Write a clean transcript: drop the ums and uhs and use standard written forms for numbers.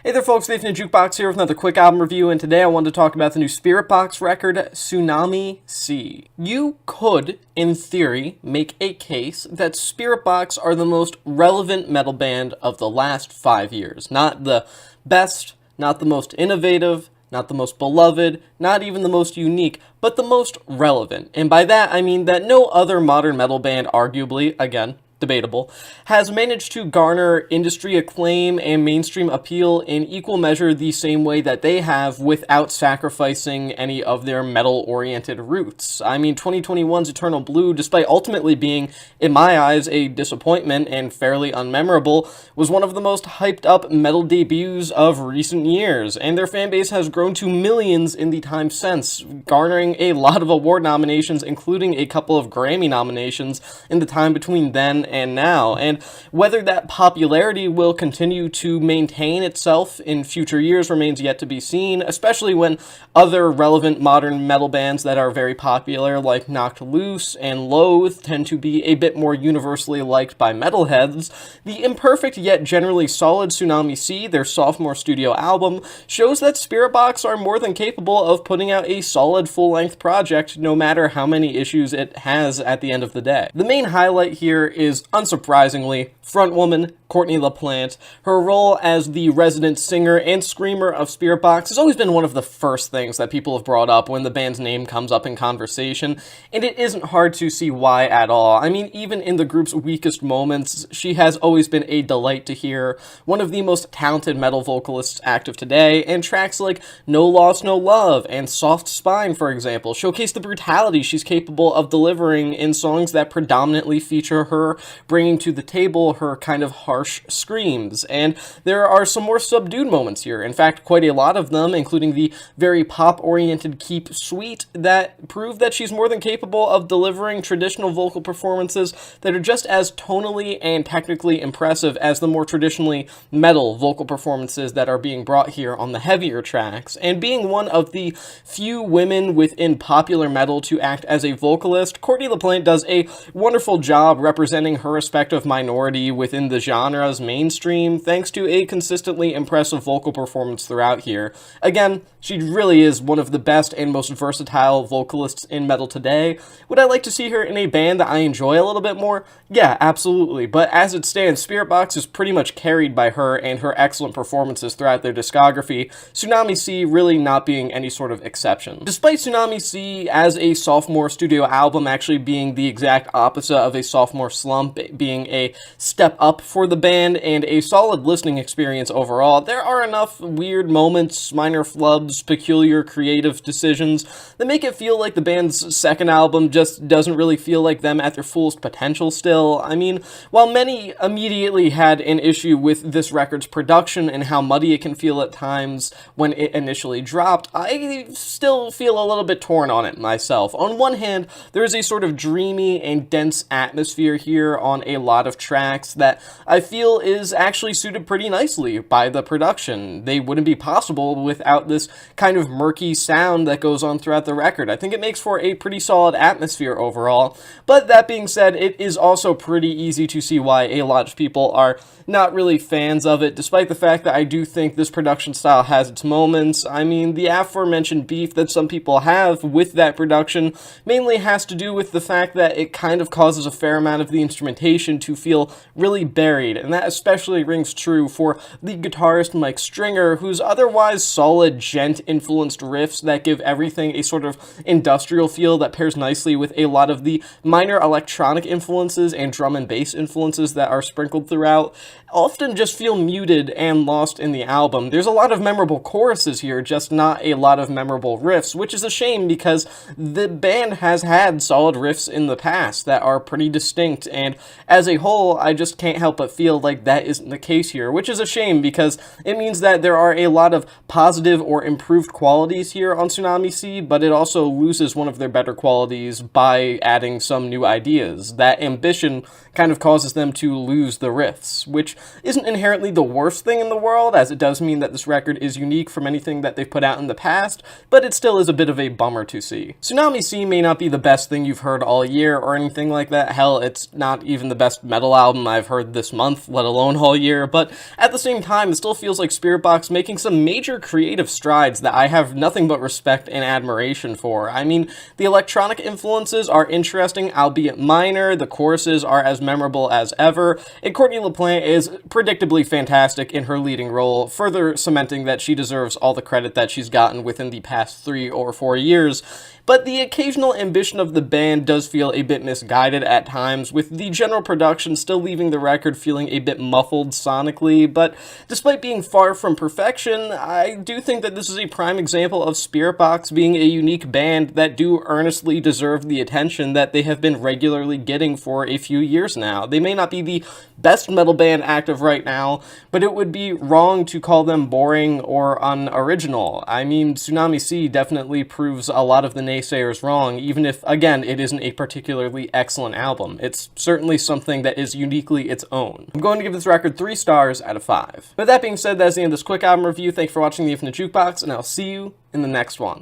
Hey there folks, Nathan and Jukebox here with another quick album review, and today I wanted to talk about the new Spiritbox record, Tsunami Sea. You could, in theory, make a case that Spiritbox are the most relevant metal band of the last 5 years. Not the best, not the most innovative, not the most beloved, not even the most unique, but the most relevant. And by that I mean that no other modern metal band, arguably, again, debatable, has managed to garner industry acclaim and mainstream appeal in equal measure the same way that they have without sacrificing any of their metal-oriented roots. I mean, 2021's Eternal Blue, despite ultimately being, in my eyes, a disappointment and fairly unmemorable, was one of the most hyped-up metal debuts of recent years, and their fanbase has grown to millions in the time since, garnering a lot of award nominations, including a couple of Grammy nominations in the time between then and now, and whether that popularity will continue to maintain itself in future years remains yet to be seen, especially when other relevant modern metal bands that are very popular, like Knocked Loose and Loathe, tend to be a bit more universally liked by metalheads. The imperfect yet generally solid Tsunami Sea, their sophomore studio album, shows that Spiritbox are more than capable of putting out a solid full-length project, no matter how many issues it has at the end of the day. The main highlight here is, unsurprisingly, frontwoman Courtney LaPlante. Her role as the resident singer and screamer of Spiritbox has always been one of the first things that people have brought up when the band's name comes up in conversation, and it isn't hard to see why at all. I mean, even in the group's weakest moments, she has always been a delight to hear, one of the most talented metal vocalists active today, and tracks like No Loss, No Love and Soft Spine, for example, showcase the brutality she's capable of delivering in songs that predominantly feature her bringing to the table her kind of harsh screams. And there are some more subdued moments here, in fact quite a lot of them, including the very pop-oriented Keep Sweet, that prove that she's more than capable of delivering traditional vocal performances that are just as tonally and technically impressive as the more traditionally metal vocal performances that are being brought here on the heavier tracks. And being one of the few women within popular metal to act as a vocalist, Courtney LaPlante does a wonderful job representing her respective minority within the genre's mainstream, thanks to a consistently impressive vocal performance throughout here. Again, she really is one of the best and most versatile vocalists in metal today. Would I like to see her in a band that I enjoy a little bit more? Yeah, absolutely, but as it stands, Spiritbox is pretty much carried by her and her excellent performances throughout their discography, Tsunami Sea really not being any sort of exception. Despite Tsunami Sea as a sophomore studio album actually being the exact opposite of a sophomore slump, being a step up for the band and a solid listening experience overall, there are enough weird moments, minor flubs, peculiar creative decisions that make it feel like the band's second album just doesn't really feel like them at their fullest potential still. I mean, while many immediately had an issue with this record's production and how muddy it can feel at times when it initially dropped, I still feel a little bit torn on it myself. On one hand, there is a sort of dreamy and dense atmosphere here on a lot of tracks that I feel is actually suited pretty nicely by the production. They wouldn't be possible without this kind of murky sound that goes on throughout the record. I think it makes for a pretty solid atmosphere overall, but that being said, it is also pretty easy to see why a lot of people are not really fans of it, despite the fact that I do think this production style has its moments. I mean, the aforementioned beef that some people have with that production mainly has to do with the fact that it kind of causes a fair amount of the instrumentation to feel really buried, and that especially rings true for the guitarist Mike Stringer, whose otherwise solid djent-influenced riffs that give everything a sort of industrial feel that pairs nicely with a lot of the minor electronic influences and drum and bass influences that are sprinkled throughout, often just feel muted and lost in the album. There's a lot of memorable choruses here, just not a lot of memorable riffs, which is a shame because the band has had solid riffs in the past that are pretty distinct, and as a whole, I just can't help but feel like that isn't the case here, which is a shame because it means that there are a lot of positive or improved qualities here on Tsunami Sea, but it also loses one of their better qualities by adding some new ideas. That ambition kind of causes them to lose the riffs, which isn't inherently the worst thing in the world, as it does mean that this record is unique from anything that they've put out in the past, but it still is a bit of a bummer to see. Tsunami Sea may not be the best thing you've heard all year or anything like that. Hell, it's not even the best metal album I've heard this month month, let alone all year, but at the same time, it still feels like Spiritbox making some major creative strides that I have nothing but respect and admiration for. I mean, the electronic influences are interesting, albeit minor, the choruses are as memorable as ever, and Courtney LaPlante is predictably fantastic in her leading role, further cementing that she deserves all the credit that she's gotten within the past 3 or 4 years. But the occasional ambition of the band does feel a bit misguided at times, with the general production still leaving the record feeling a bit muffled sonically, but despite being far from perfection, I do think that this is a prime example of Spiritbox being a unique band that do earnestly deserve the attention that they have been regularly getting for a few years now. They may not be the best metal band active right now, but it would be wrong to call them boring or unoriginal. I mean, Tsunami Sea definitely proves a lot of the naysayers wrong, even if, again, it isn't a particularly excellent album. It's certainly something that is uniquely its own. I'm going to give this record 3 stars out of 5. With that being said, that's the end of this quick album review. Thank you for watching The Infinite Jukebox, and I'll see you in the next one.